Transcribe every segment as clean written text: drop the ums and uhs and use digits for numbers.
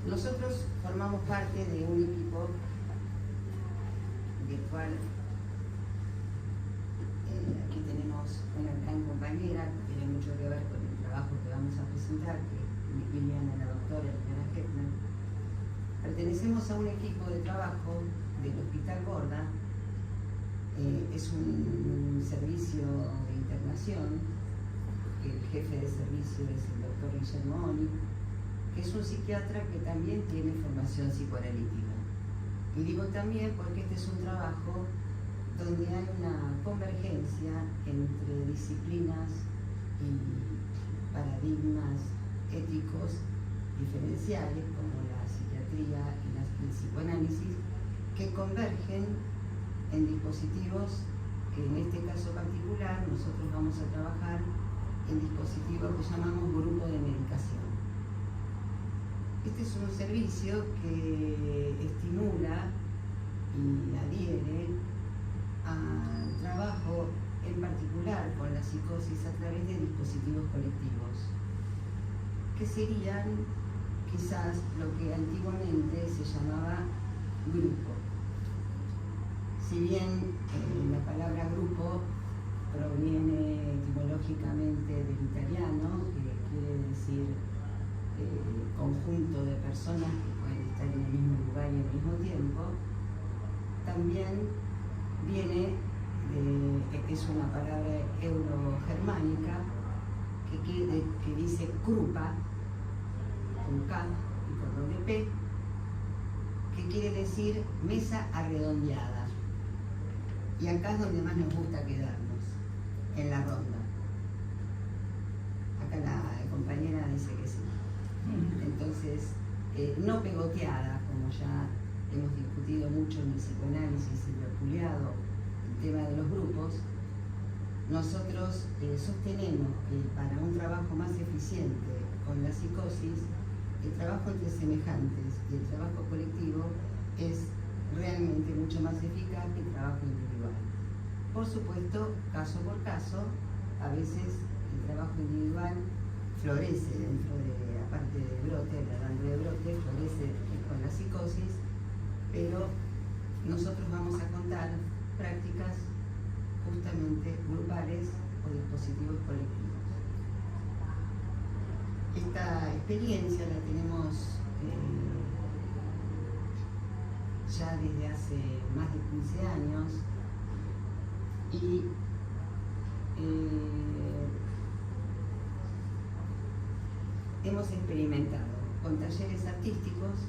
Nosotros formamos parte de un equipo del cual aquí tenemos una gran compañera que tiene mucho que ver con el trabajo que vamos a presentar, que es Liliana, la doctora Liliana Heppner. Pertenecemos a un equipo de trabajo del Hospital Borda. Es un servicio de internación. El jefe de servicio es el doctor Guillermo Oni, que es un psiquiatra que también tiene formación psicoanalítica. Y digo también porque este es un trabajo donde hay una convergencia entre disciplinas y paradigmas éticos diferenciales, como la psiquiatría y el psicoanálisis, que convergen en dispositivos que en este caso particular nosotros vamos a trabajar en dispositivos que llamamos grupo de medicación. Este es un servicio que estimula y adhiere al trabajo en particular con la psicosis a través de dispositivos colectivos, que serían quizás lo que antiguamente se llamaba grupo. Si bien la palabra grupo proviene etimológicamente del italiano, que quiere decir conjunto de personas que pueden estar en el mismo lugar y al mismo tiempo, también viene es una palabra eurogermánica que dice krupa, con K y con doble P, que quiere decir mesa arredondeada. Y acá es donde más nos gusta quedarnos, en la ronda. Acá la compañera dice que sí. Entonces, no pegoteada, como ya hemos discutido mucho en el psicoanálisis y vapuleado el tema de los grupos. Nosotros sostenemos que para un trabajo más eficiente con la psicosis, el trabajo entre semejantes y el trabajo colectivo es realmente mucho más eficaz que el trabajo individual. Por supuesto, caso por caso, a veces el trabajo individual florece dentro de, aparte de brote, hablando de brote, florece con la psicosis, pero nosotros vamos a contar prácticas justamente grupales o dispositivos colectivos. Esta experiencia la tenemos ya desde hace más de 15 años y hemos experimentado con talleres artísticos,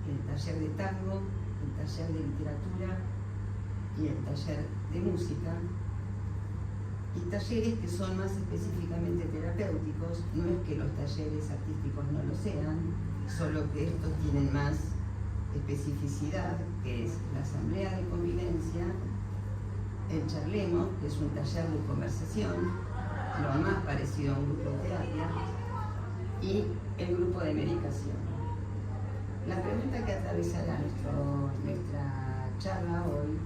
el taller de tango, el taller de literatura y el taller de música, y talleres que son más específicamente terapéuticos. No es que los talleres artísticos no lo sean, solo que estos tienen más especificidad, que es la asamblea de convivencia, el charlemos, que es un taller de conversación, lo más parecido a un grupo de terapia, y el grupo de medicación. La pregunta que atravesará nuestra charla hoy,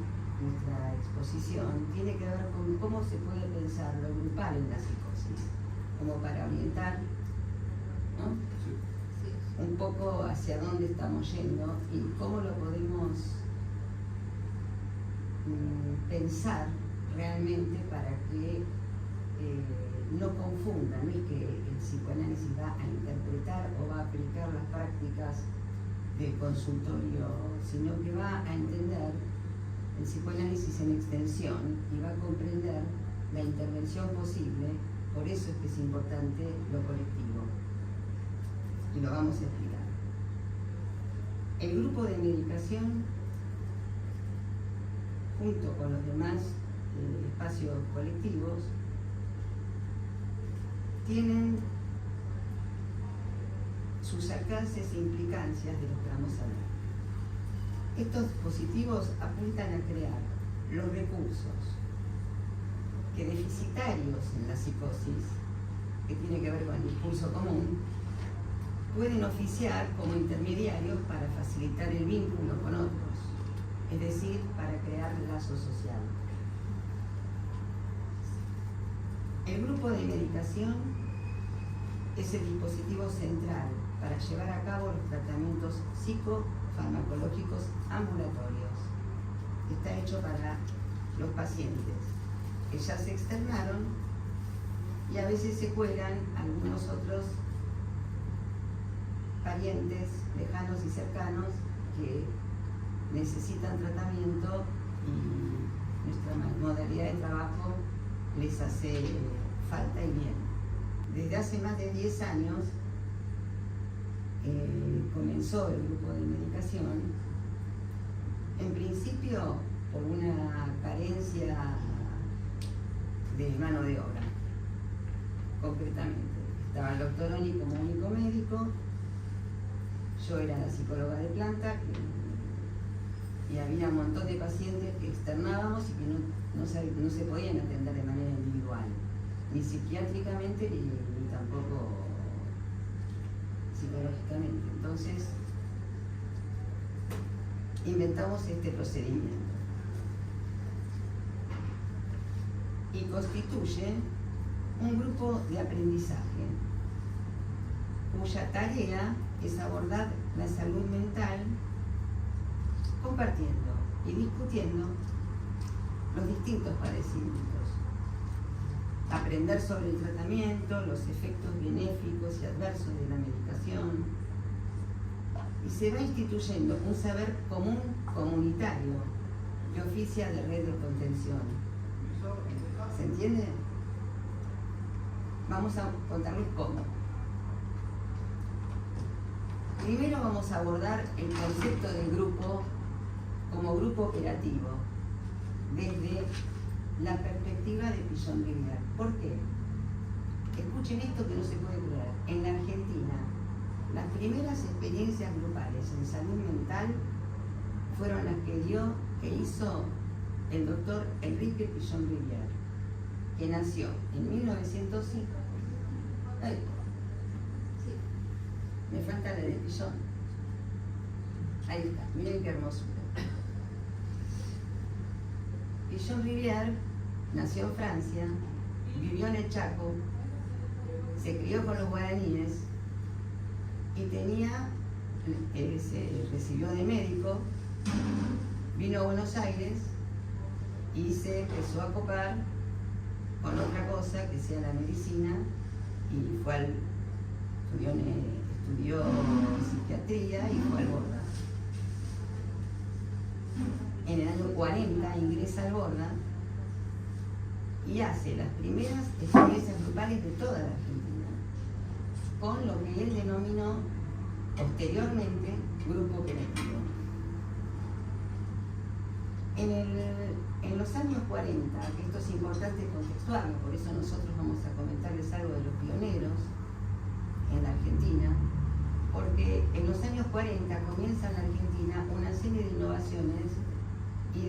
nuestra exposición, tiene que ver con cómo se puede pensar lo grupal en la psicosis, como para orientar, ¿no? Sí. Un poco hacia dónde estamos yendo y cómo lo podemos pensar realmente para que no confundan, no es que el psicoanálisis va a interpretar o va a aplicar las prácticas del consultorio, sino que va a entender el psicoanálisis en extensión y va a comprender la intervención posible. Por eso es que es importante lo colectivo, y lo vamos a explicar. El grupo de medicación, junto con los demás espacios colectivos, tienen sus alcances e implicancias de los que vamos a hablar. Estos dispositivos apuntan a crear los recursos que, deficitarios en la psicosis, que tiene que ver con el discurso común, pueden oficiar como intermediarios para facilitar el vínculo con otros, es decir, para crear lazos sociales. El grupo de medicación es el dispositivo central para llevar a cabo los tratamientos psicofarmacológicos ambulatorios. Está hecho para los pacientes que ya se externaron y a veces se cuelan algunos otros parientes lejanos y cercanos que necesitan tratamiento y nuestra modalidad de trabajo les hace falta y bien. Desde hace más de 10 años comenzó el grupo de medicación, en principio por una carencia de mano de obra, concretamente. Estaba el doctor Oni como único médico, yo era la psicóloga de planta y había un montón de pacientes que externábamos y que no se podían atender de manera individual, ni psiquiátricamente ni tampoco psicológicamente. Entonces inventamos este procedimiento y constituye un grupo de aprendizaje cuya tarea es abordar la salud mental compartiendo y discutiendo los distintos padecimientos, aprender sobre el tratamiento, los efectos benéficos y adversos de la medicación, y se va instituyendo un saber común comunitario que oficia de red de contención. ¿Se entiende? Vamos a contarles cómo. Primero vamos a abordar el concepto del grupo como grupo operativo desde la perspectiva de Pichon-Rivière. ¿Por qué? Escuchen esto que no se puede creer. En la Argentina, las primeras experiencias grupales en salud mental fueron las que hizo el doctor Enrique Pichon-Rivière, que nació en 1905. Ay, sí, me falta la de Pichon. Ahí está, miren qué hermosura. Pichon-Rivière nació en Francia, vivió en el Chaco, se crió con los guaraníes y se recibió de médico, vino a Buenos Aires y se empezó a copar con otra cosa que sea la medicina y estudió psiquiatría y fue al Borda. En el año 40 ingresa al Borda y hace las primeras experiencias grupales de toda la Argentina, con lo que él denominó posteriormente grupo operativo. En los años 40, que esto es importante contextuarlo, por eso nosotros vamos a comentarles algo de los pioneros en la Argentina, porque en los años 40 comienza en la Argentina una serie de innovaciones y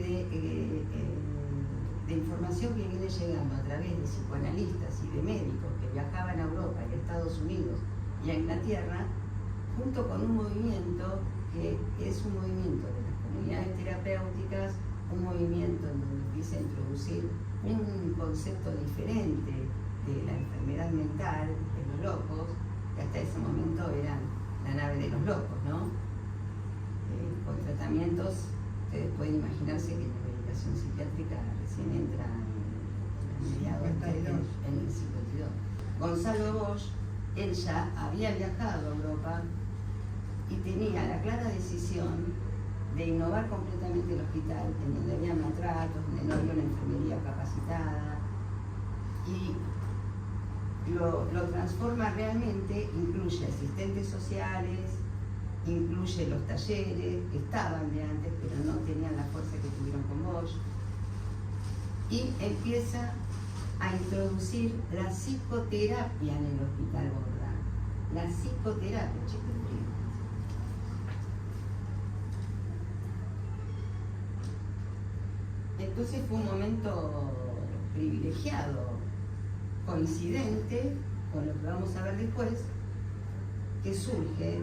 de información que viene llegando a través de psicoanalistas y de médicos que viajaban a Europa y a Estados Unidos y a Inglaterra, junto con un movimiento que es un movimiento de las comunidades terapéuticas, un movimiento en donde empieza a introducir un concepto diferente de la enfermedad mental, de los locos, que hasta ese momento eran la nave de los locos, ¿no? Con tratamientos, ustedes pueden imaginarse que la medicación psiquiátrica recién entra en mediados en el 52. Gonzalo Bosch, él ya había viajado a Europa y tenía la clara decisión de innovar completamente el hospital, en donde había maltratos, donde no había una enfermería capacitada, y lo transforma realmente, incluye asistentes sociales, incluye los talleres, que estaban de antes, pero no tenían la fuerza que tuvieron con Bosch, y empieza a introducir la psicoterapia en el Hospital Borda. La psicoterapia, chicos. Entonces fue un momento privilegiado, coincidente con lo que vamos a ver después, que surge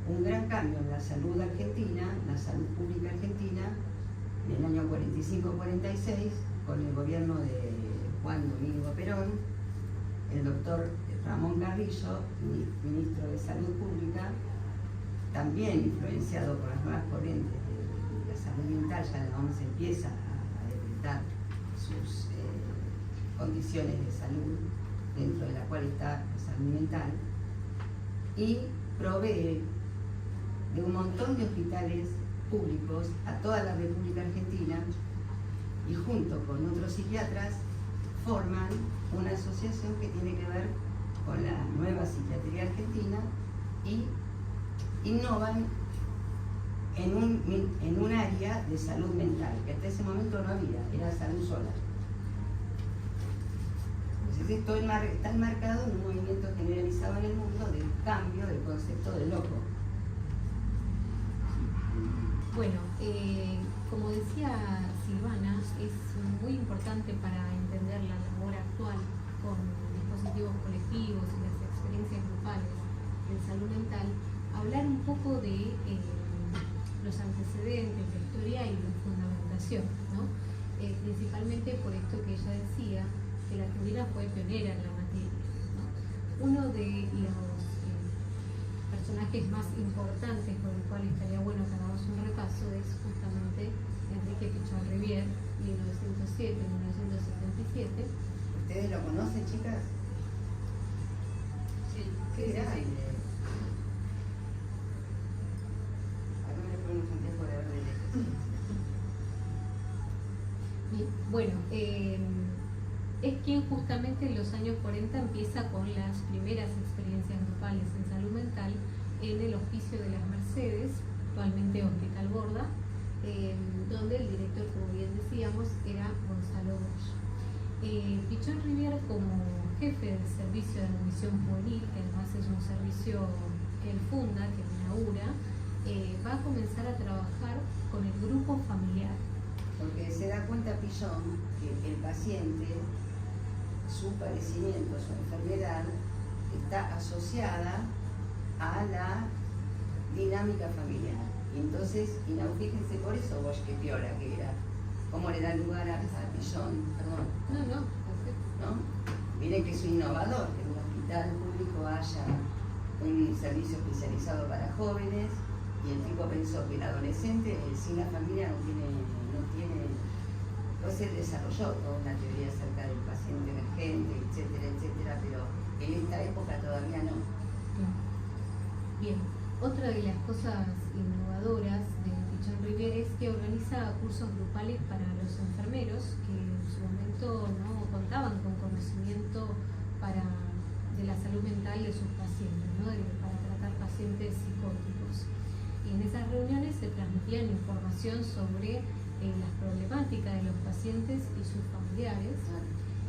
un gran cambio en la salud argentina, la salud pública argentina, en el año 45-46, con el gobierno de Juan Domingo Perón, el doctor doctor Ramón Carrillo, ministro de Salud Pública, también influenciado por las nuevas corrientes de la salud mental, ya la OMS empieza a detectar sus condiciones de salud, dentro de la cual está la salud mental, y provee de un montón de hospitales públicos a toda la República Argentina, y junto con otros psiquiatras forman una asociación que tiene que ver con la nueva psiquiatría argentina y innovan en un área de salud mental, que hasta ese momento no había, era salud sola. Entonces esto está enmarcado en un movimiento generalizado en el mundo del cambio del concepto de loco. Bueno, como decía Silvana, es muy importante para entender la labor actual con dispositivos colectivos y las experiencias grupales de salud mental, hablar un poco de los antecedentes, la historia y la fundamentación, ¿no? Principalmente por esto que ella decía, que la Argentina fue pionera en la materia, ¿no? Uno de los personajes más importantes por el cual estaría bueno que hagamos un repaso es justamente Enrique Pichón Rivière, 1907-1977. ¿Ustedes lo conocen, chicas? Sí. Qué grande. Acá me lo ponemos un tiempo de ver de lejos. Bueno, es quien justamente en los años 40 empieza con las primeras experiencias grupales en salud mental en el Hospicio de las Mercedes, actualmente Hospital Borda, donde el director, como bien decíamos, era Gonzalo Bosch. Pichón Rivière, como jefe del servicio de admisión juvenil, que además es un servicio que él funda, que inaugura, va a comenzar a trabajar con el grupo familiar. Porque se da cuenta Pichón que el paciente, su padecimiento, su enfermedad, está asociada a la dinámica familiar. Y entonces, fíjense, por eso Bosch, que piola que era, cómo le da lugar a Pichón, perdón. No, perfecto. ¿No? Miren que es un innovador, que en un hospital público haya un servicio especializado para jóvenes, y el tipo pensó que el adolescente sin la familia no tiene, pues él desarrolló toda una teoría acerca del paciente emergente, etcétera, etcétera, pero en esta época todavía no. Bien, otra de las cosas innovadoras de Pichón Rivière es que organiza cursos grupales para los enfermeros que en su momento no contaban con conocimiento de la salud mental de sus pacientes, ¿no? Para tratar pacientes psicóticos. Y en esas reuniones se transmitían información sobre las problemáticas de los pacientes y sus familiares,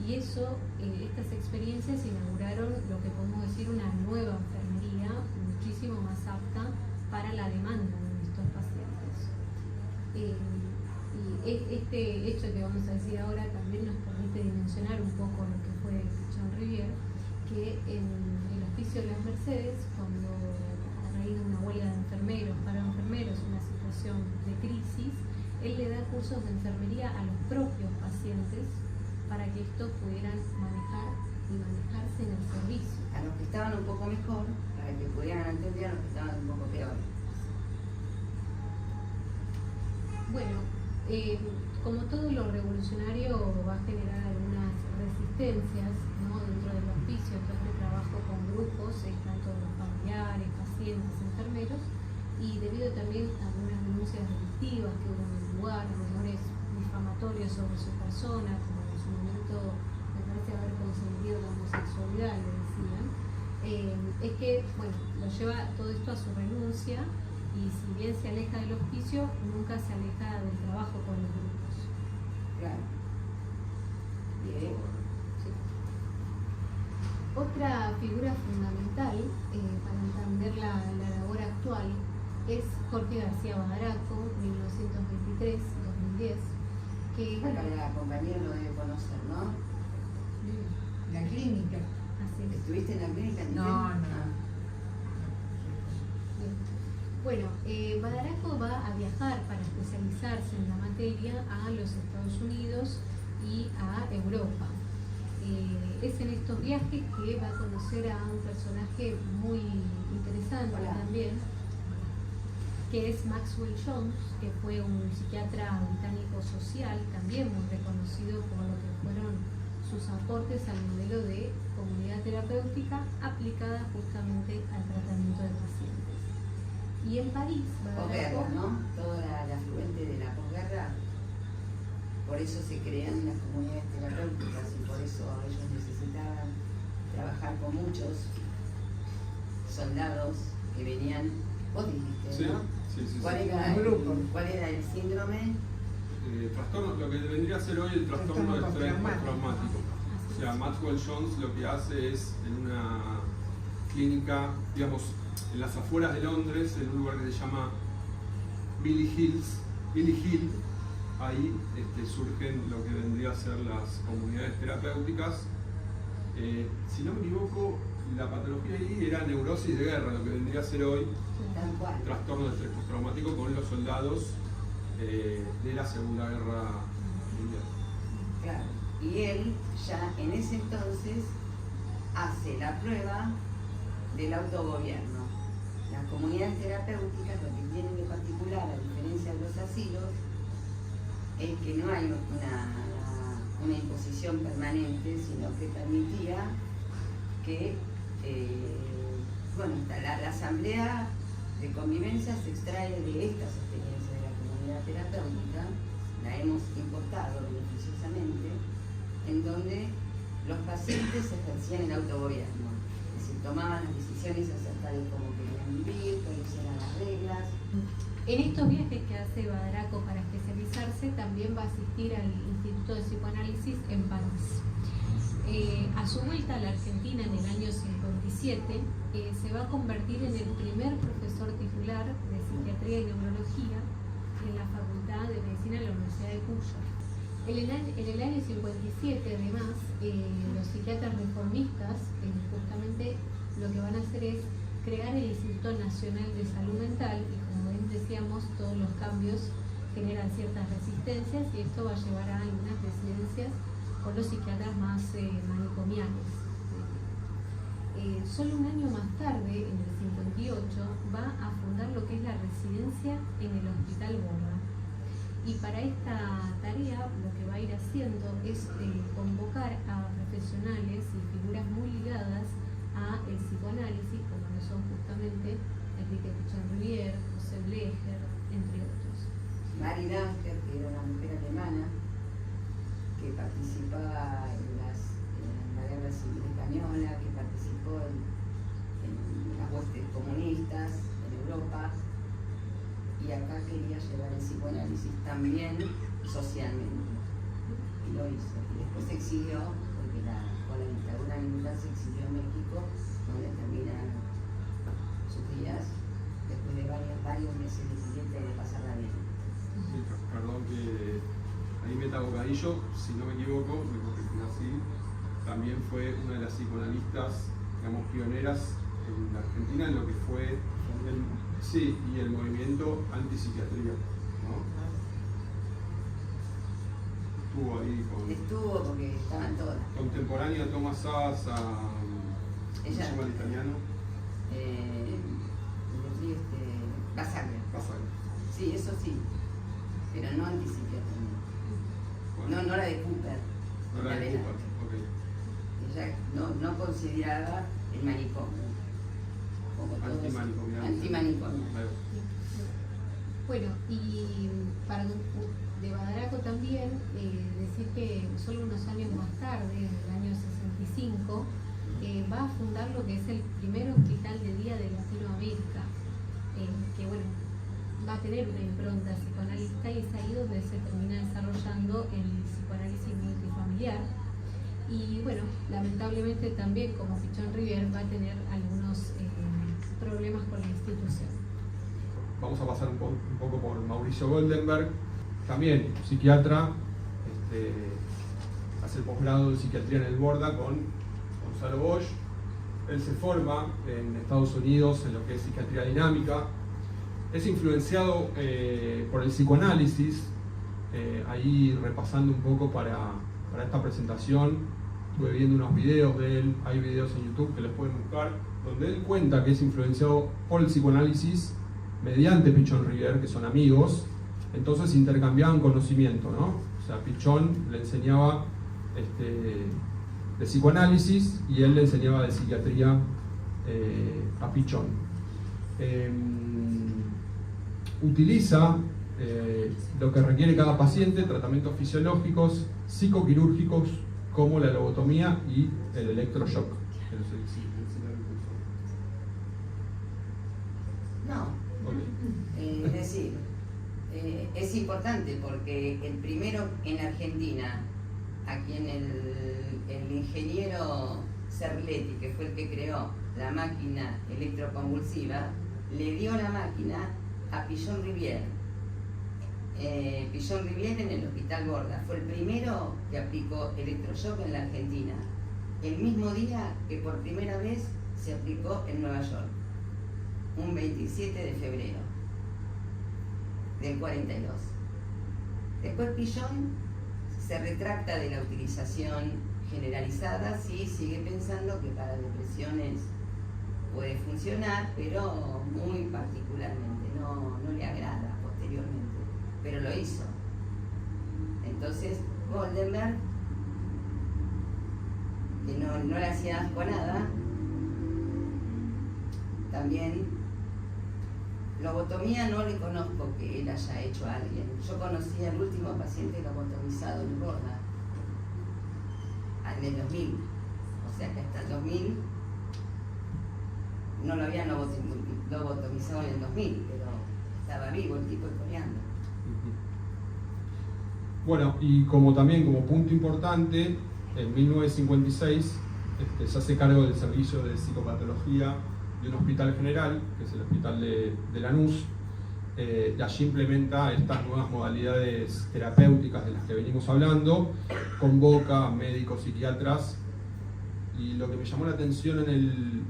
y estas experiencias inauguraron lo que podemos decir una nueva enfermería muchísimo más apta para la demanda de estos pacientes. Y este hecho que vamos a decir ahora también nos permite dimensionar un poco lo que fue Pichón Rivière, que en el Hospicio de las Mercedes, cuando a raíz de una huelga de enfermeros, para enfermeros, una situación de crisis, él le da cursos de enfermería a los propios pacientes para que estos pudieran manejar y manejarse en el servicio. A los que estaban un poco mejor, para que pudieran entender a los que estaban un poco peor. Bueno, como todo lo revolucionario va a generar algunas resistencias, ¿no? Dentro del hospicio, entonces trabajo con grupos, tanto los familiares, pacientes, enfermeros, y debido también a algunas denuncias delictivas que hubo en el lugar, rumores difamatorios sobre su persona, como en su momento me parece haber consentido la homosexualidad, le decían, es que, bueno, lo lleva todo esto a su renuncia, y si bien se aleja del hospicio, nunca se aleja del trabajo con los grupos. Claro. Bien. Sí. Otra figura fundamental para entender la labor actual es Jorge García Badaraco, 1923-2010, que Acá la compañera lo debe conocer, ¿no? La clínica. así es. ¿Estuviste en la clínica? No. Bueno, Badaraco va a viajar para especializarse en la materia a los Estados Unidos y a Europa. es en estos viajes que va a conocer a un personaje muy interesante también, que es Maxwell Jones, que fue un psiquiatra británico social, también muy reconocido por lo que fueron sus aportes al modelo de comunidad terapéutica aplicada justamente al tratamiento de pacientes. Y en París, posguerra, ¿no? Toda la afluente de la posguerra, por eso se crean las comunidades terapéuticas y por eso ellos necesitaban trabajar con muchos soldados que venían, vos dijiste, ¿no? Sí. ¿Cuál era el síndrome? Trastorno, lo que vendría a ser hoy el trastorno de estrés postraumático. O sea, Maxwell Jones lo que hace es en una clínica, digamos, en las afueras de Londres, en un lugar que se llama Billy Hill, ahí surgen lo que vendría a ser las comunidades terapéuticas. Si no me equivoco, la patología ahí era neurosis de guerra, lo que vendría a ser hoy trastorno de estrés postraumático con los soldados de la Segunda Guerra Mundial. Claro, y él ya en ese entonces hace la prueba del autogobierno. Las comunidades terapéuticas lo que tienen de particular, a diferencia de los asilos, es que no hay una imposición permanente, sino que permitía que la asamblea de convivencia se extrae de estas experiencias de la comunidad terapéutica, la hemos importado beneficiosamente, en donde los pacientes ejercían el autogobierno, es decir, tomaban las decisiones acerca de cómo querían vivir, cuáles eran las reglas. En estos viajes que hace Badaraco para especializarse, también va a asistir al Instituto de Psicoanálisis en París. A su vuelta a la Argentina en el año 57, se va a convertir en el primer profesor titular de Psiquiatría y Neurología en la Facultad de Medicina de la Universidad de Cuyo. En el año 57, además, los psiquiatras reformistas justamente lo que van a hacer es crear el Instituto Nacional de Salud Mental y, como bien decíamos, todos los cambios generan ciertas resistencias y esto va a llevar a algunas residencias con los psiquiatras más manicomiales. Solo un año más tarde, en el 58, va a fundar lo que es la residencia en el Hospital Borda. Y para esta tarea lo que va a ir haciendo es convocar a profesionales y figuras muy ligadas a el psicoanálisis, como lo son justamente Enrique Pichon-Rivière, José Blecher, entre otros. Marie Danker, que era una mujer alemana que participaba en la Guerra Civil Española, que participó en las huestes comunistas en Europa, y acá quería llevar el psicoanálisis también socialmente, y lo hizo. Y después se exilió, porque con la dictadura militar se exilió en México, donde terminan sus días, después de varios meses de siguiente de pasarla bien. Sí, perdón que ahí meta bocadillo, si no me equivoco, me corrigen así, también fue una de las psicoanalistas, digamos, pioneras en la Argentina en lo que fue el movimiento antipsiquiatría, ¿no? Estuvo ahí Estuvo porque estaban todas. Contemporánea a Thomas Szasz, ¿cómo se llama el italiano? Basaglia. Sí, eso sí, pero no antipsiquiatría. Bueno. No la de Cooper. No la de Cooper, ok. Ella no consideraba el manicomio. Antimanicomial. Bueno, y para de Badaraco también decir que solo unos años más tarde, en el año 65, va a fundar lo que es el primer hospital de día de Latinoamérica, que bueno, va a tener una impronta psicoanalista y es ahí donde se termina desarrollando el psicoanálisis multifamiliar. Y bueno, lamentablemente también, como Pichon-Rivière, va a tener algunos problemas con la institución. Vamos a pasar un poco por Mauricio Goldenberg, también psiquiatra, hace el posgrado de psiquiatría en el Borda con Gonzalo Bosch. Él se forma en Estados Unidos en lo que es psiquiatría dinámica. Es influenciado por el psicoanálisis, ahí repasando un poco para esta presentación, estuve viendo unos videos de él, hay videos en YouTube que los pueden buscar, donde él cuenta que es influenciado por el psicoanálisis mediante Pichon Rivière, que son amigos, entonces intercambiaban conocimiento, ¿no? O sea, Pichon le enseñaba de psicoanálisis y él le enseñaba de psiquiatría a Pichon. Utiliza lo que requiere cada paciente, tratamientos fisiológicos, psicoquirúrgicos, como la lobotomía y el electroshock. No, es decir, es importante porque el primero en Argentina, a quien el ingeniero Cerletti, que fue el que creó la máquina electroconvulsiva, le dio la máquina a Pichon Rivière. Pichon Rivière en el Hospital Gorda fue el primero que aplicó electroshock en la Argentina, el mismo día que por primera vez se aplicó en Nueva York, un 27 de febrero del 42. Después Pichon se retracta de la utilización generalizada, sí, sigue pensando que para depresiones puede funcionar, pero muy particularmente, no le agrada posteriormente, pero lo hizo. Entonces Goldenberg, que no le hacía asco a nada, también lobotomía no le conozco que él haya hecho a alguien. Yo conocí al último paciente lobotomizado en Gorda, en el 2000, o sea que hasta el 2000 no lo habían lobotomizado en el 2000, pero estaba vivo el tipo y coreando. Bueno, y como punto importante, en 1956 se hace cargo del servicio de psicopatología de un hospital general, que es el hospital de Lanús, y allí implementa estas nuevas modalidades terapéuticas de las que venimos hablando, convoca a médicos psiquiatras, y lo que me llamó la atención en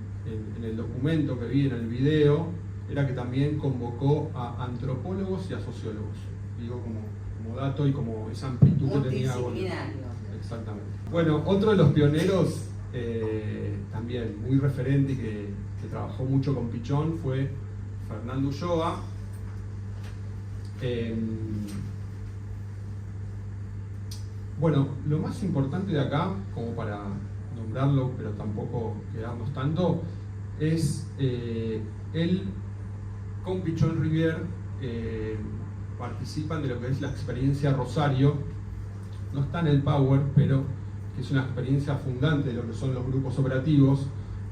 el documento que vi en el video era que también convocó a antropólogos y a sociólogos, digo como dato y como esa amplitud que tenía. Exactamente. Bueno, otro de los pioneros también muy referente y que trabajó mucho con Pichon fue Fernando Ulloa. Bueno, lo más importante de acá, como para nombrarlo, pero tampoco quedarnos tanto, es él con Pichon Rivière participan de lo que es la experiencia Rosario. No está en el Power, pero que es una experiencia fundante de lo que son los grupos operativos.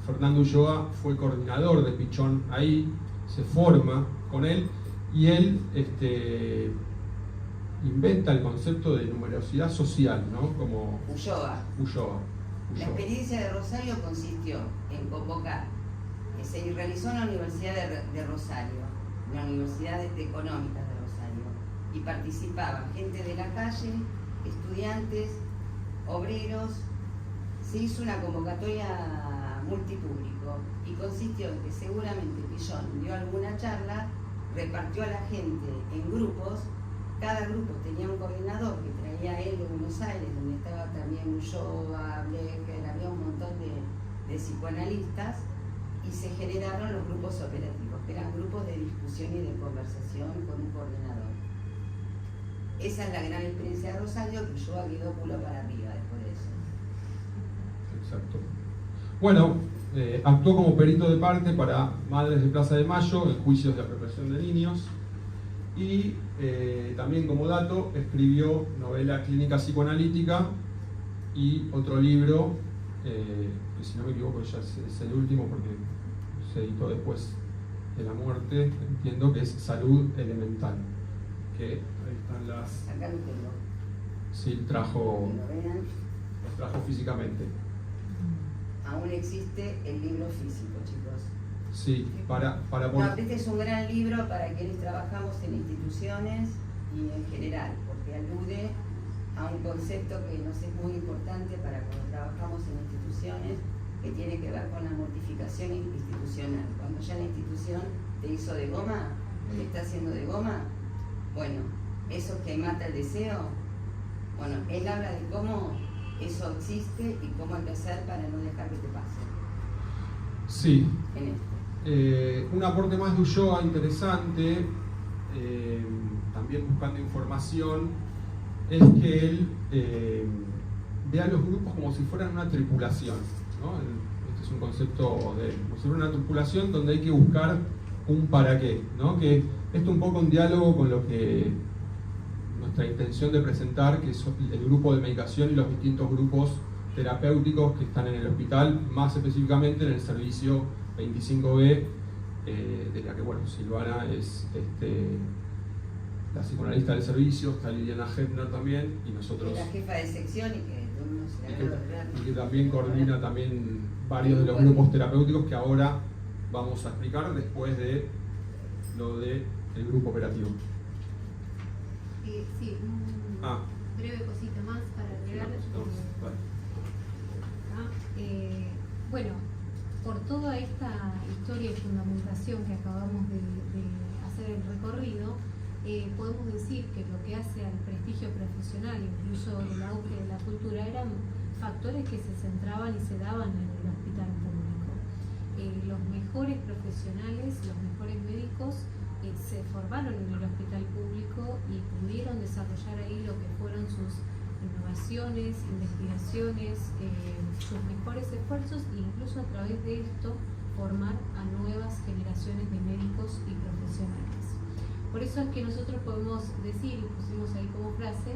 Fernando Ulloa fue coordinador de Pichon ahí, se forma con él y él inventa el concepto de numerosidad social, ¿no? Como Ulloa. La experiencia de Rosario consistió en convocar, que se realizó en la Universidad de Rosario, en la Universidad Económica de Rosario, y participaban gente de la calle, estudiantes, obreros. Se hizo una convocatoria multipúblico y consistió en que seguramente Pichon dio alguna charla, repartió a la gente en grupos, cada grupo tenía un coordinador que traía a él de Buenos Aires, donde estaba también Ulloa, Blecher, había un montón de psicoanalistas, y se generaron los grupos operativos, que eran grupos de discusión y de conversación con un coordinador. Esa es la gran experiencia de Rosario, que Ulloa quedó culo para arriba después de eso. Exacto. Bueno, actuó como perito de parte para Madres de Plaza de Mayo en juicios de apropiación de niños y también como dato escribió novela clínica psicoanalítica y otro libro que si no me equivoco ya es el último porque se editó después de la muerte, entiendo que es Salud Elemental, que ahí están las... Acá lo tengo. Sí, los trajo físicamente. Aún existe el libro físico, chicos. Sí, para no, este es un gran libro para quienes trabajamos en instituciones y en general, porque alude a un concepto que nos es muy importante para cuando trabajamos en instituciones, que tiene que ver con la mortificación institucional. Cuando ya la institución te hizo de goma, te está haciendo de goma, bueno, eso que mata el deseo, bueno, él habla de cómo eso existe y cómo hay que hacer para no dejar que te pase. Sí. En esto. Un aporte más de Ulloa interesante, también buscando información, es que él ve a los grupos como si fueran una tripulación, ¿no? Este es un concepto de como si fuera una tripulación donde hay que buscar un para qué, ¿no? Que esto un poco en diálogo con lo que nuestra intención de presentar, que es el grupo de medicación y los distintos grupos terapéuticos que están en el hospital, más específicamente en el servicio 25B, de la que, bueno, Silvana es la psicoanalista del servicio, está Liliana Hepner también, y nosotros... La jefa de sección y que también coordina también varios de los grupos terapéuticos que ahora vamos a explicar después de lo del grupo operativo. Sí, breve cosita más para agregar. Bueno, por toda esta historia y fundamentación que acabamos de hacer el recorrido, podemos decir que lo que hace al prestigio profesional, incluso el auge de la cultura, eran factores que se centraban y se daban en el hospital público. Los mejores profesionales, los mejores médicos se formaron en el hospital público y pudieron desarrollar ahí lo que fueron sus innovaciones, investigaciones, sus mejores esfuerzos e incluso a través de esto formar a nuevas generaciones de médicos y profesionales. Por eso es que nosotros podemos decir, y pusimos ahí como frase,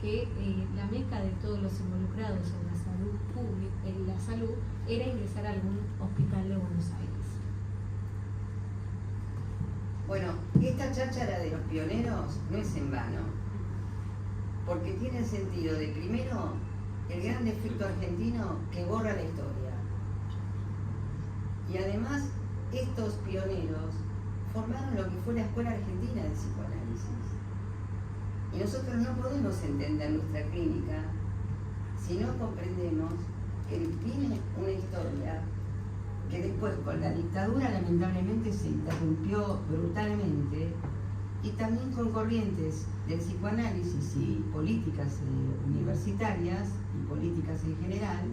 que la meca de todos los involucrados en la salud pública, en la salud, era ingresar a algún hospital de Buenos Aires. Bueno, esta cháchara de los pioneros no es en vano, porque tiene el sentido de, primero, el gran defecto argentino que borra la historia. Y además, estos pioneros formaron lo que fue la Escuela Argentina de Psicoanálisis. Y nosotros no podemos entender nuestra clínica si no comprendemos que tiene una historia que después con la dictadura lamentablemente se interrumpió brutalmente, y también con corrientes del psicoanálisis y políticas universitarias y políticas en general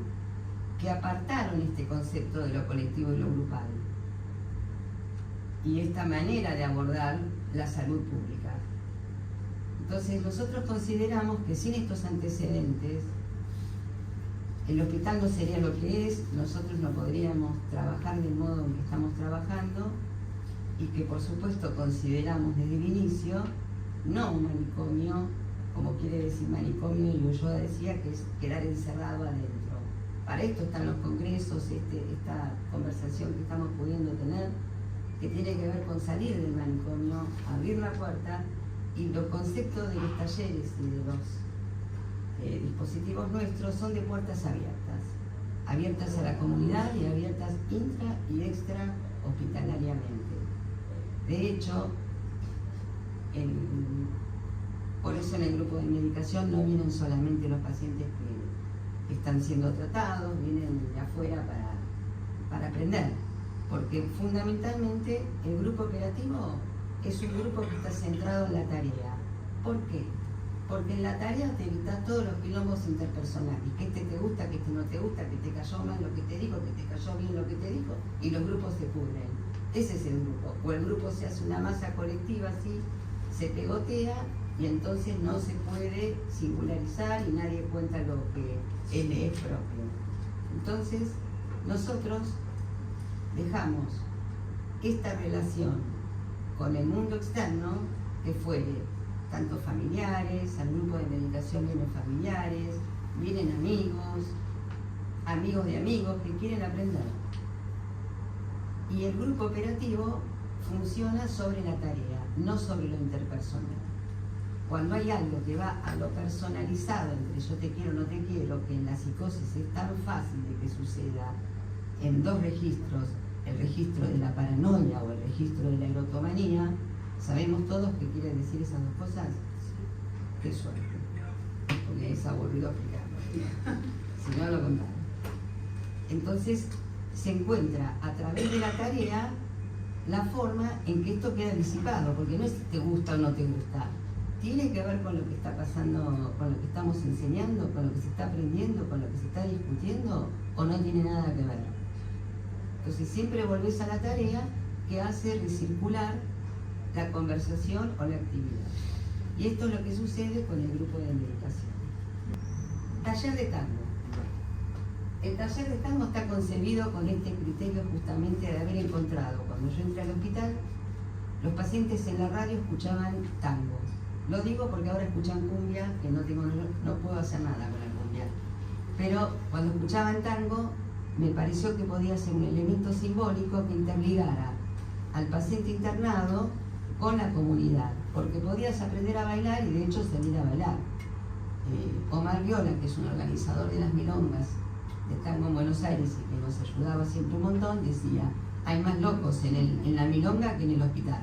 que apartaron este concepto de lo colectivo y lo grupal y esta manera de abordar la salud pública. Entonces nosotros consideramos que sin estos antecedentes el hospital no sería lo que es, nosotros no podríamos trabajar del modo en que estamos trabajando, y que por supuesto consideramos desde el inicio no un manicomio, como quiere decir manicomio, y Ulloa decía que es quedar encerrado adentro. Para esto están los congresos, esta conversación que estamos pudiendo tener, que tiene que ver con salir del manicomio, abrir la puerta, y los conceptos de los talleres y de los dispositivos nuestros son de puertas abiertas a la comunidad y abiertas intra y extra hospitalariamente. De hecho, por eso en el grupo de medicación no vienen solamente los pacientes que están siendo tratados, vienen de afuera para aprender, porque fundamentalmente el grupo operativo es un grupo que está centrado en la tarea. ¿Por qué? Porque en la tarea te evitas todos los quilombos interpersonales, que este te gusta, que este no te gusta, que te cayó mal lo que te dijo, que te cayó bien lo que te dijo, y los grupos se pudren. Ese es el grupo. O el grupo se hace una masa colectiva así, se pegotea, y entonces no se puede singularizar y nadie cuenta lo que él es propio. Entonces, nosotros dejamos esta relación con el mundo externo, que fuere tanto familiares, al grupo de medicación vienen familiares, vienen amigos de amigos que quieren aprender. Y el grupo operativo funciona sobre la tarea, no sobre lo interpersonal. Cuando hay algo que va a lo personalizado, entre yo te quiero o no te quiero, que en la psicosis es tan fácil de que suceda en dos registros, el registro de la paranoia o el registro de la erotomanía, ¿sabemos todos qué quieren decir esas dos cosas? Qué suerte, porque es aburrido explicarlo. Si no, lo contamos. Entonces, se encuentra a través de la tarea la forma en que esto queda disipado, porque no es si te gusta o no te gusta, ¿tiene que ver con lo que está pasando, con lo que estamos enseñando, con lo que se está aprendiendo, con lo que se está discutiendo, o no tiene nada que ver? Entonces siempre volvés a la tarea que hace recircular la conversación o la actividad. Y esto es lo que sucede con el grupo de meditación. Taller de tango. El taller de tango está concebido con este criterio justamente de haber encontrado, cuando yo entré al hospital, los pacientes en la radio escuchaban tango. Lo digo porque ahora escuchan cumbia, que no puedo hacer nada con la cumbia. Pero cuando escuchaban tango, me pareció que podía ser un elemento simbólico que interligara al paciente internado con la comunidad, porque podías aprender a bailar y de hecho salir a bailar. Omar Viola, que es un organizador de las milongas de tango en Buenos Aires y que nos ayudaba siempre un montón, decía: hay más locos en la milonga que en el hospital.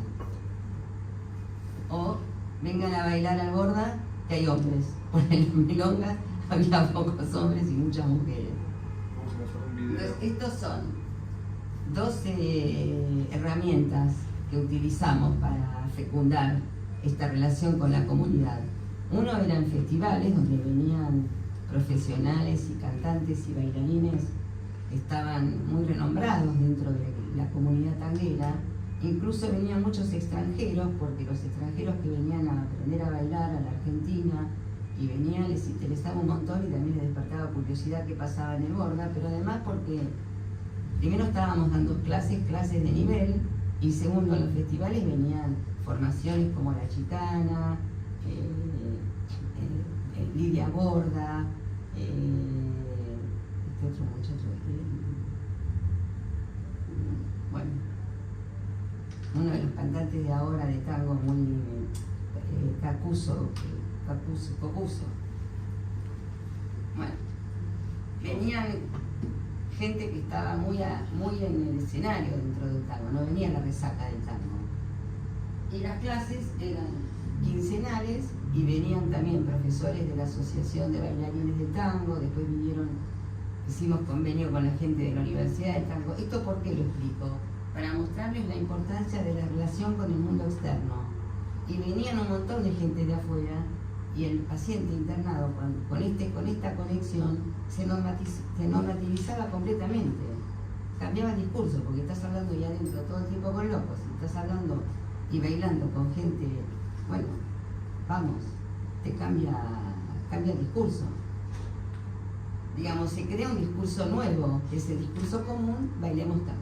O vengan a bailar al Borda, que hay hombres. Porque en la milonga había pocos hombres y muchas mujeres. Vamos a pasar un video. Entonces, estos son 12 herramientas que utilizamos para fecundar esta relación con la comunidad. Uno eran festivales donde venían profesionales y cantantes y bailarines que estaban muy renombrados dentro de la comunidad tanguera. Incluso venían muchos extranjeros, porque los extranjeros que venían a aprender a bailar a la Argentina y venían, les interesaba un montón y también les despertaba curiosidad qué pasaba en el Borda, pero además porque primero estábamos dando clases de nivel, y segundo, en los festivales venían formaciones como La Chicana, Lidia Borda, este otro muchacho, bueno, uno de los cantantes de ahora de tango muy Cocuso. Bueno, venían gente que estaba muy en el escenario dentro del tango, no venía la resaca del tango. Y las clases eran quincenales y venían también profesores de la Asociación de Bailarines de Tango, después hicimos convenio con la gente de la Universidad de Tango. ¿Esto por qué lo explico? Para mostrarles la importancia de la relación con el mundo externo. Y venían un montón de gente de afuera y el paciente internado con esta conexión se normativizaba completamente. Cambiaba el discurso, porque estás hablando ya adentro todo el tiempo con locos, estás hablando y bailando con gente, bueno, vamos, te cambia el discurso. Digamos, se crea un discurso nuevo, que es el discurso común, bailemos tango.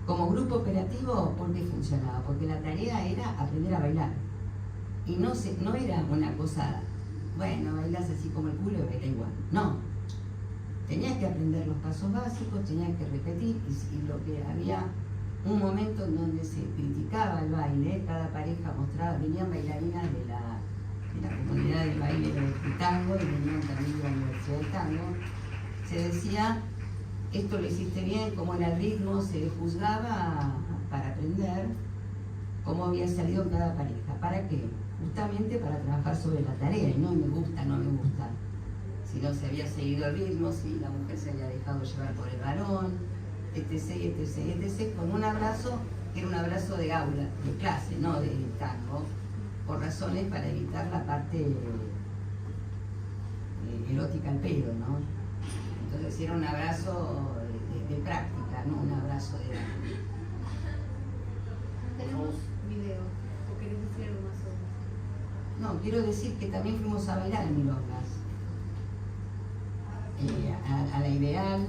Como grupo operativo, ¿por qué funcionaba? Porque la tarea era aprender a bailar. Y no era una cosa, bueno, bailás así como el culo y baila igual. No. Tenías que aprender los pasos básicos, tenías que repetir, y lo que había un momento en donde se criticaba el baile, cada pareja mostraba, venían bailarinas de la comunidad de baile de tango y venían también de la Universidad de Tango. Se decía: esto lo hiciste bien, cómo era el ritmo, se le juzgaba para aprender cómo había salido en cada pareja. ¿Para qué? Justamente para trabajar sobre la tarea, y no me gusta, no me gusta. Si no se había seguido el ritmo, si la mujer se había dejado llevar por el varón, etc., con un abrazo, que era un abrazo de aula, de clase, no de tango, por razones para evitar la parte erótica al pedo, ¿no? Entonces era un abrazo de práctica, no un abrazo de... Tenemos video, ¿o querés decir algo más sobre eso? No, quiero decir que también fuimos a bailar en milongas. A la Ideal,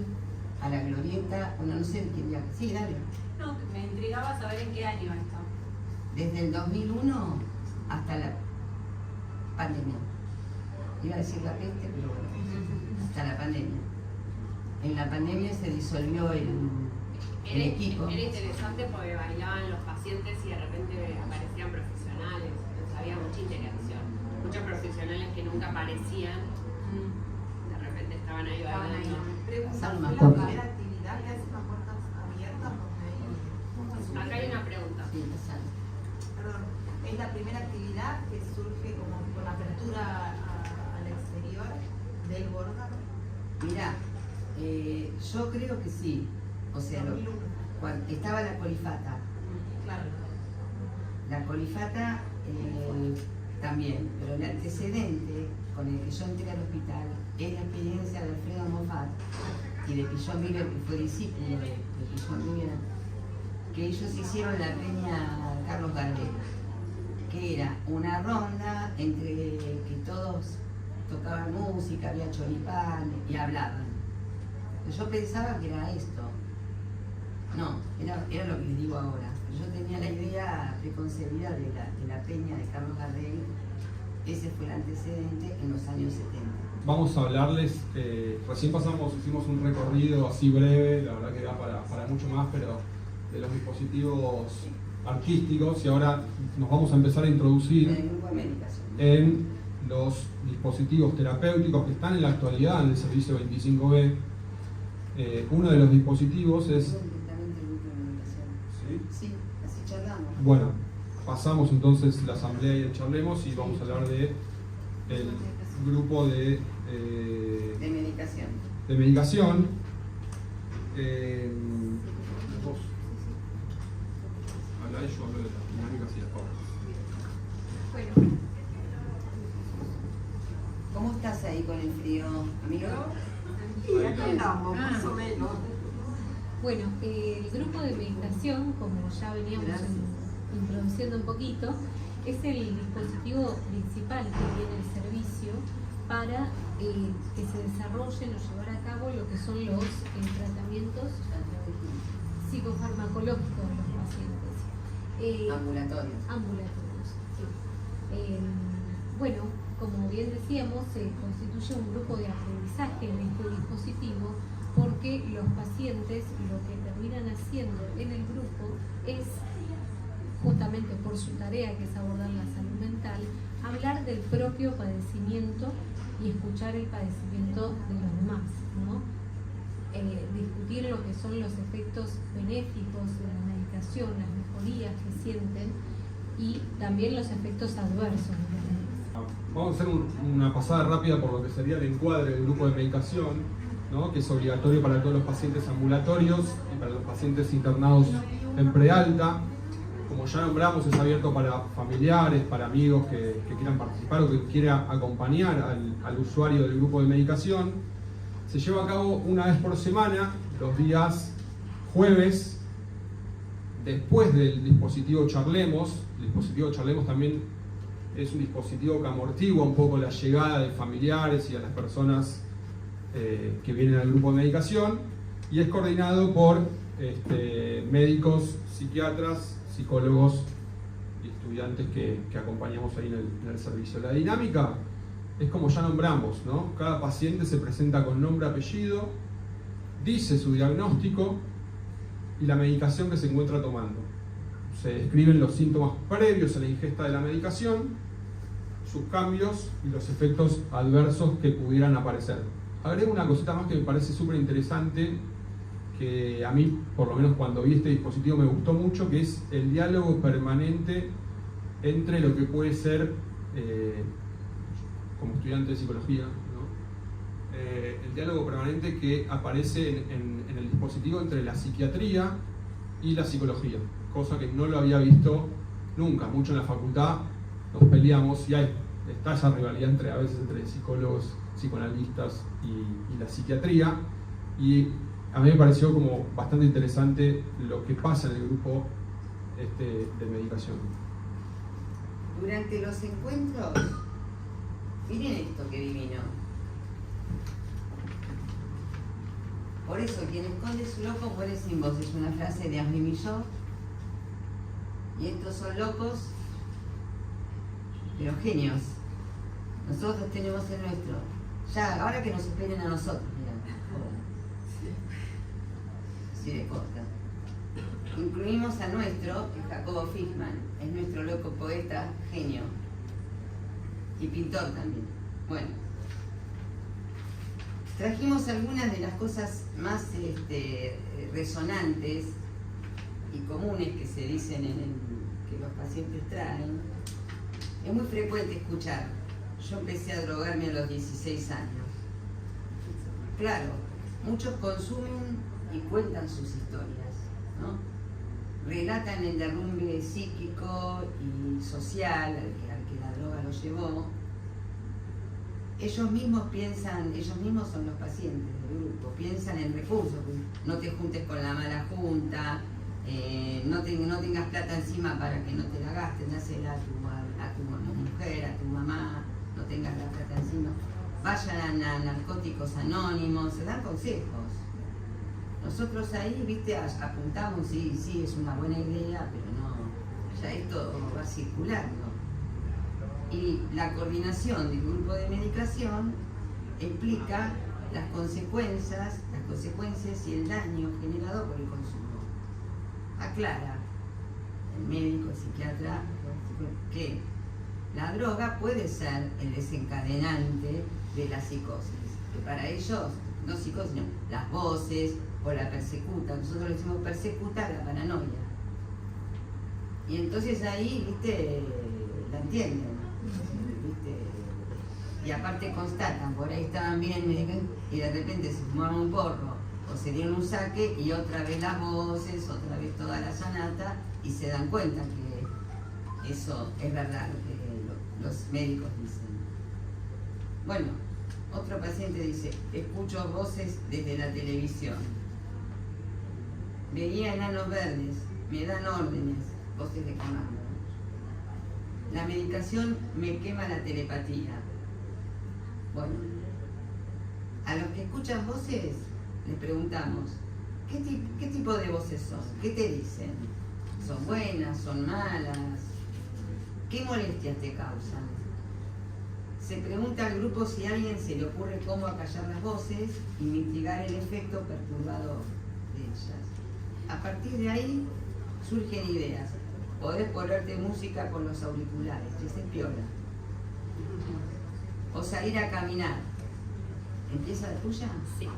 a la Glorieta, bueno, no sé de quién ya... Sí, dale. No, me intrigaba saber en qué año está. Desde el 2001 hasta la pandemia. Iba a decir la peste, pero bueno, hasta la pandemia. En la pandemia se disolvió el equipo. Era interesante porque bailaban los pacientes y de repente aparecían profesionales, entonces había mucha interacción. Muchos profesionales que nunca aparecían, de repente estaban ahí bailando. Pasaron más ¿La cosas. primera actividad que hace las puertas abiertas? Acá hay una pregunta. Sí, pasaron. Perdón, ¿es la primera actividad que surge como con apertura al exterior del Borda? Mirá, yo creo que sí. O sea, cuando estaba la colifata. Claro. La colifata también, pero el antecedente con el que yo entré al hospital es la experiencia de Alfredo Moffat y de Pillon River, que fue discípulo de Pillon River, que ellos hicieron la peña Carlos Gardel, que era una ronda entre que todos tocaban música, había choripán y hablaban. Yo pensaba que era esto. No, era lo que les digo ahora. Yo tenía la idea preconcebida de la peña de Carlos Gardel. Ese fue el antecedente en los años 70. Vamos a hablarles, recién hicimos un recorrido así breve, la verdad que da para mucho más, pero de los dispositivos artísticos, y ahora nos vamos a empezar a introducir en los dispositivos terapéuticos que están en la actualidad en el servicio 25B. Uno de los dispositivos es... Sí, así charlamos. Bueno, pasamos entonces la asamblea y el charlemos y vamos a hablar de el grupo de medicación. De medicación. Vos habla yo hablo de las dinámicas y las pautas. Bueno. ¿Cómo estás ahí con el frío, amigo? Y acá andamos, más o menos. Bueno, el grupo de meditación, como ya veníamos introduciendo un poquito, es el dispositivo principal que tiene el servicio para que se desarrollen o llevar a cabo lo que son los tratamientos psicofarmacológicos de los pacientes. Ambulatorios, sí. Bueno, como bien decíamos, se constituye un grupo de aprendizaje en este dispositivo, porque los pacientes lo que terminan haciendo en el grupo es, justamente por su tarea que es abordar la salud mental, hablar del propio padecimiento y escuchar el padecimiento de los demás, ¿no? Discutir lo que son los efectos benéficos de la medicación, las mejorías que sienten y también los efectos adversos de la medicación. Vamos a hacer una pasada rápida por lo que sería el encuadre del grupo de medicación, ¿no? Que es obligatorio para todos los pacientes ambulatorios y para los pacientes internados en prealta. Como ya nombramos, es abierto para familiares, para amigos que quieran participar o que quiera acompañar al usuario del grupo de medicación. Se lleva a cabo una vez por semana, los días jueves, después del dispositivo Charlemos. El dispositivo Charlemos también es un dispositivo que amortigua un poco la llegada de familiares y a las personas que vienen al grupo de medicación, y es coordinado por médicos, psiquiatras, psicólogos y estudiantes que acompañamos ahí en el servicio. La dinámica es como ya nombramos, ¿no? Cada paciente se presenta con nombre, apellido, dice su diagnóstico y la medicación que se encuentra tomando. Se describen los síntomas previos a la ingesta de la medicación, sus cambios y los efectos adversos que pudieran aparecer. Agrego una cosita más que me parece súper interesante, que a mí, por lo menos cuando vi este dispositivo, me gustó mucho, que es el diálogo permanente entre lo que puede ser, como estudiante de psicología, ¿no? El diálogo permanente que aparece en el dispositivo entre la psiquiatría y la psicología, cosa que no lo había visto nunca. Mucho en la facultad nos peleamos y está esa rivalidad a veces entre psicólogos, psicoanalistas y la psiquiatría, y a mí me pareció como bastante interesante lo que pasa en el grupo de medicación. Durante los encuentros, miren esto que divino. Por eso, quien esconde su loco muere sin voz, es una frase de Henri Millot. Y estos son locos, pero genios. Nosotros tenemos el nuestro. Ya, ahora que nos esperen a nosotros, mirá. Sí, de corta. Incluimos a nuestro, que es Jacobo Fischmann, es nuestro loco poeta, genio. Y pintor también. Bueno. Trajimos algunas de las cosas más resonantes y comunes que se dicen que los pacientes traen. Es muy frecuente escuchar: yo empecé a drogarme a los 16 años. Claro, muchos consumen y cuentan sus historias, ¿no? Relatan el derrumbe psíquico y social al que que la droga lo llevó, ellos mismos piensan, ellos mismos son los pacientes del grupo, piensan en recursos, no te juntes con la mala junta, no tengas plata encima para que no te la gasten, dásela a tu mujer, a tu mamá, no tengas la plata encima. Vayan a Narcóticos Anónimos, se dan consejos. Nosotros ahí, viste, apuntamos, sí, es una buena idea, pero no, ya esto va circulando. Y la coordinación del grupo de medicación explica las consecuencias y el daño generado por el consumo. Aclara el médico, el psiquiatra, que la droga puede ser el desencadenante de la psicosis, que para ellos, no psicosis, no, las voces o la persecuta, nosotros le decimos persecuta la paranoia. Y entonces ahí, viste, la entienden, viste, y aparte constatan, por ahí estaban bien y de repente se fumaban un porro o se dieron un saque y otra vez las voces, otra vez toda la sanata, y se dan cuenta que eso es verdad, lo que los médicos dicen. Bueno, otro paciente dice, escucho voces desde la televisión, veía enanos verdes, me dan órdenes, voces de comando. La medicación me quema la telepatía. Bueno, a los que escuchan voces les preguntamos, ¿qué tipo de voces son? ¿Qué te dicen? ¿Son buenas? ¿Son malas? ¿Qué molestias te causan? Se pregunta al grupo si a alguien se le ocurre cómo acallar las voces y mitigar el efecto perturbador de ellas. A partir de ahí surgen ideas. Podés ponerte música con los auriculares, esa es piola. O salir a caminar. ¿Empieza la tuya? Sí.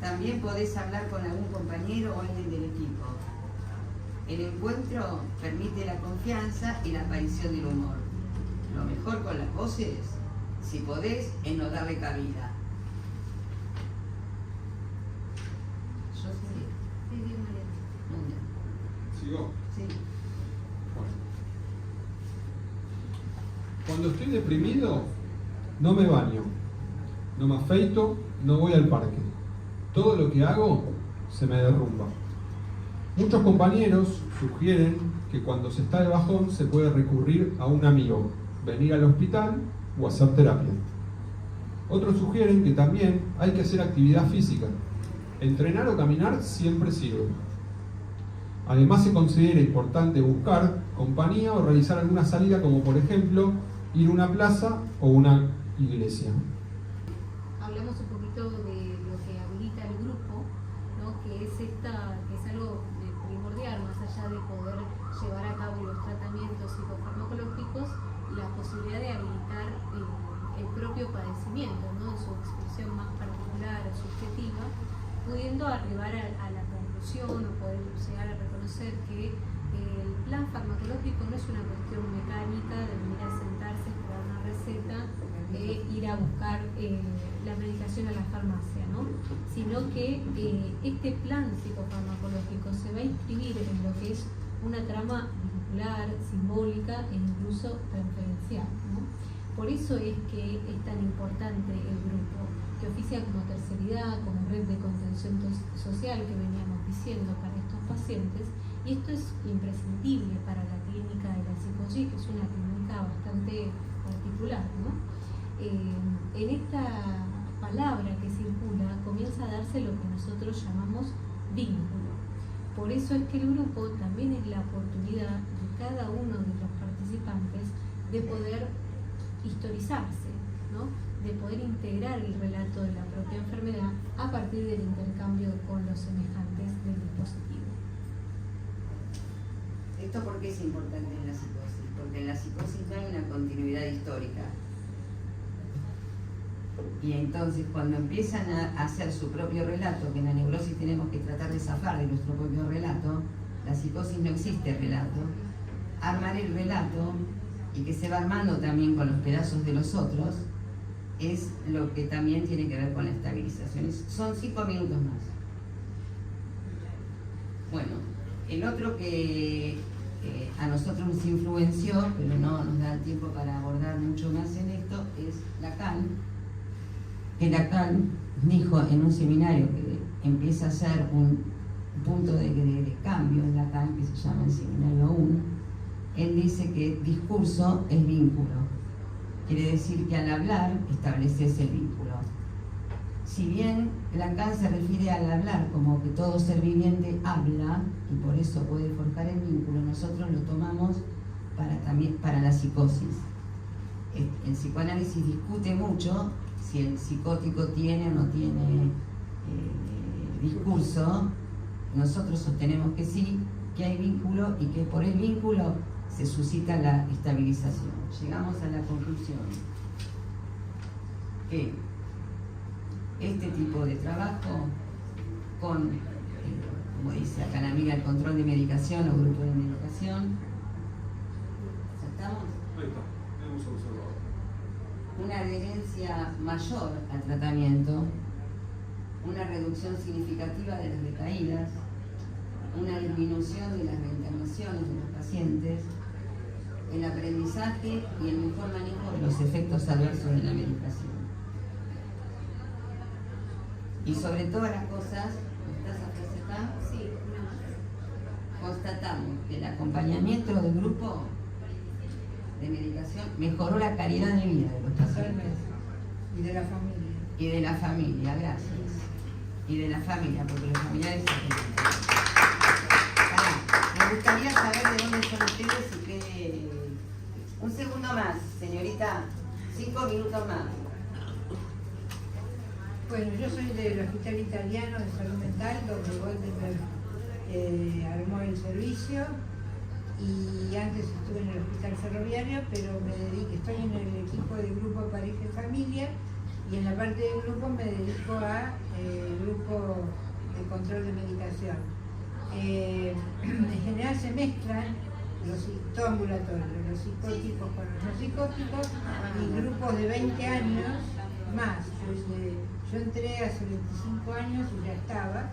También podés hablar con algún compañero o alguien del equipo. El encuentro permite la confianza y la aparición del humor. Lo mejor con las voces, si podés, es no darle cabida. Yo sí. ¿Sigo? Sí. Bueno. Cuando estoy deprimido, no me baño, no me afeito, no voy al parque. Todo lo que hago se me derrumba. Muchos compañeros sugieren que cuando se está de bajón se puede recurrir a un amigo, venir al hospital o hacer terapia. Otros sugieren que también hay que hacer actividad física. Entrenar o caminar siempre sirve. Además se considera importante buscar compañía o realizar alguna salida, como por ejemplo ir a una plaza o una iglesia. Hablamos un poquito de lo que habilita el grupo, ¿no? que es algo primordial, más allá de poder llevar a cabo los tratamientos psicofarmacológicos, la posibilidad de habilitar el propio padecimiento, ¿no? en su expresión más particular o subjetiva, pudiendo arribar a la conclusión o poder llegar a reconocer que el plan farmacológico no es una cuestión mecánica de venir a sentarse, esperar una receta, ir a buscar la medicación a la farmacia, ¿no? Sino que este plan psicofarmacológico se va a inscribir en lo que es una trama vincular, simbólica e incluso referencial, ¿no? Por eso es que es tan importante el grupo, que oficia como terceridad, como red de contención social que veníamos diciendo para estos pacientes, y esto es imprescindible para la clínica de la psicosis, que es una clínica bastante particular, ¿no? En esta palabra que circula comienza a darse lo que nosotros llamamos vínculo. Por eso es que el grupo también es la oportunidad de cada uno de los participantes de poder historizarse, ¿no? De poder integrar el relato de la propia enfermedad a partir del intercambio con los semejantes del dispositivo. ¿Esto por qué es importante en la psicosis? Porque en la psicosis no hay una continuidad histórica. Y entonces cuando empiezan a hacer su propio relato, que en la neurosis tenemos que tratar de zafar de nuestro propio relato, la psicosis no existe relato, armar el relato y que se va armando también con los pedazos de los otros, es lo que también tiene que ver con la estabilización. Son 5 minutos más. Bueno, el otro que a nosotros nos influenció, pero no nos da el tiempo para abordar mucho más en esto, es Lacan. Que Lacan dijo en un seminario que empieza a ser un punto de cambio en Lacan, que se llama el seminario 1, él dice que discurso es vínculo. Quiere decir que al hablar estableces el vínculo. Si bien Lacan se refiere al hablar como que todo ser viviente habla y por eso puede forjar el vínculo, nosotros lo tomamos para la psicosis. El psicoanálisis discute mucho si el psicótico tiene o no tiene discurso. Nosotros sostenemos que sí, que hay vínculo y que por el vínculo se suscita la estabilización. Llegamos a la conclusión que este tipo de trabajo con, como dice acá la amiga, el control de medicación o grupo de medicación, ¿aceptamos? Ahí está, hemos observado. Una adherencia mayor al tratamiento, una reducción significativa de las recaídas, una disminución de las reinternaciones de los pacientes, el aprendizaje y el mejor manejo de los efectos adversos de la medicación. Y sobre todas las cosas, ¿estás acá? Sí, Constatamos que el acompañamiento del grupo de medicación mejoró la calidad de vida de los pacientes. Y de la familia. Y de la familia, gracias. Y de la familia, porque los familiares... Me gustaría saber de dónde son ustedes y qué... Un segundo más, señorita. 5 minutos más. Bueno, yo soy del Hospital Italiano de Salud Mental, donde Goldenberg armó el servicio, y antes estuve en el Hospital Ferroviario, pero estoy en el equipo de grupo Pareja y Familia, y en la parte del grupo me dedico a grupo de control de medicación. En general se mezclan todo ambulatorio, los psicóticos con los no psicóticos, y grupos de 20 años más. Yo entré hace 25 años y ya estaba.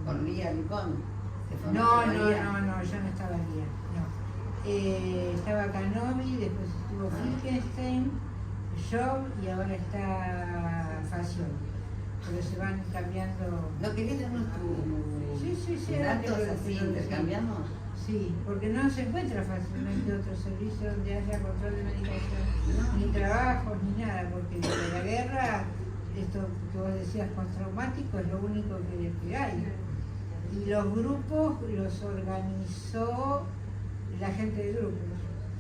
¿Con Lía Ricón? No, yo no estaba Lía, no. Estaba Canovi, después estuvo Finkelstein, Job y ahora está Fación. Pero se van cambiando. ¿No querés darnos Sí, datos así intercambiamos? Sí, porque no se encuentra fácilmente otro servicio donde haya control de medicación, ni trabajos, ni nada, porque de la guerra, esto que vos decías postraumático es lo único que hay. Y los grupos los organizó la gente de grupos.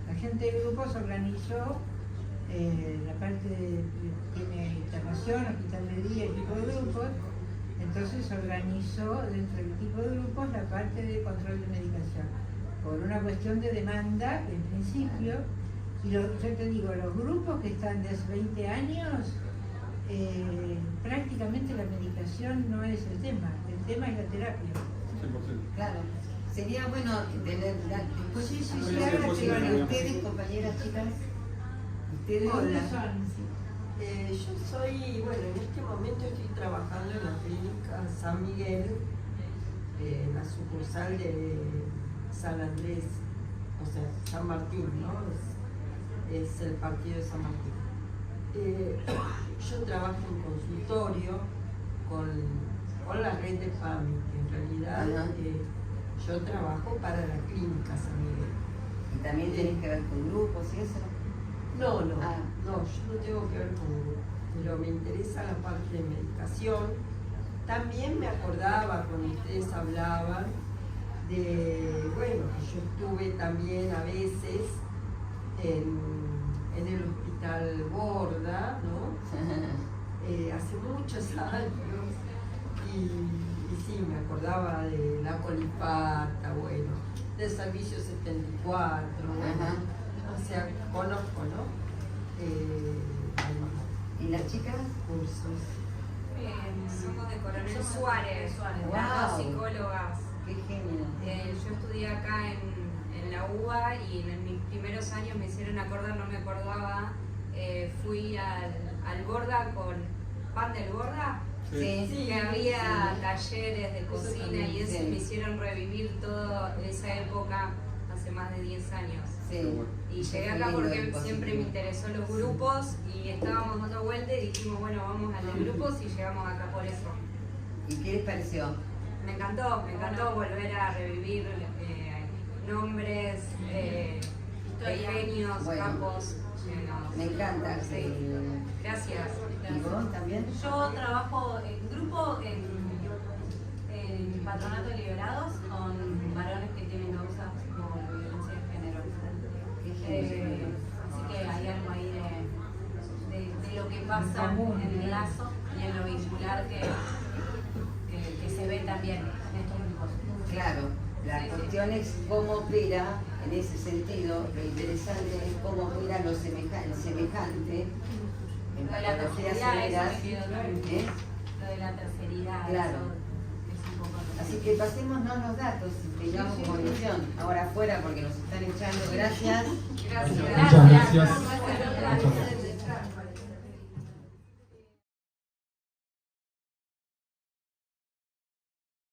La gente de grupos organizó la parte tiene internación, hospital de día, equipo de grupos. Entonces organizó dentro del equipo de grupos la parte de control de medicación, por una cuestión de demanda en principio, y yo te digo, los grupos que están de hace 20 años, prácticamente la medicación no es el tema es la terapia. 100%. Claro. Sería bueno tener... Después, Sí, ahora que van ustedes, compañeras, chicas. Ustedes... Hola. Yo soy, bueno, en este momento estoy trabajando en la clínica San Miguel, en la sucursal de San Andrés, o sea, San Martín, ¿no? Es el partido de San Martín. Yo trabajo en consultorio con la red de PAMI, que en realidad yo trabajo para la clínica San Miguel. ¿Y también tenés que ver con grupos y eso? No, yo no tengo que ver con grupo, pero me interesa la parte de medicación. También me acordaba cuando ustedes hablaban de, bueno, que yo estuve también a veces en el hospital Borda, ¿no? Hace muchos años, y sí, me acordaba de la Colipata, bueno, del servicio 74, bueno. O sea, conozco, ¿no? ¿Y las chicas? Cursos. Somos de Coronel Suárez, Wow. las dos psicólogas. Qué genial. Yo estudié acá en la UBA y en mis primeros años me hicieron acordar, no me acordaba, fui al Borda con Pan del Borda. Sí. Que había talleres de cocina y eso sí. me hicieron revivir toda esa época hace más de 10 años. Sí. Y Eso llegué fue acá lindo porque del siempre me positivo. interesó los grupos y estábamos dando vuelta y dijimos, bueno, vamos a los grupos y llegamos acá por eso. ¿Y qué les pareció? Me encantó volver a revivir nombres, genios, Bueno. capos, llenos. Me encanta. Sí. Gracias. ¿Y vos también? Yo trabajo en grupo en Patronato de Liberados con varones que tienen causas por violencia de género. Así que hay algo ahí de lo que pasa en el lazo y en lo vincular que se ve también en estos grupos. Claro, la cuestión es cómo opera, en ese sentido, lo interesante es cómo opera lo semejante en Lo de la patologías terceridad, severas. eso me quedó claro. ¿Eh? Lo de la terceridad, Claro. eso es un poco lo Así que pasémonos los datos y tengamos condición. Ahora afuera porque nos están echando. Gracias. Gracias. Muchas gracias. Muchas gracias.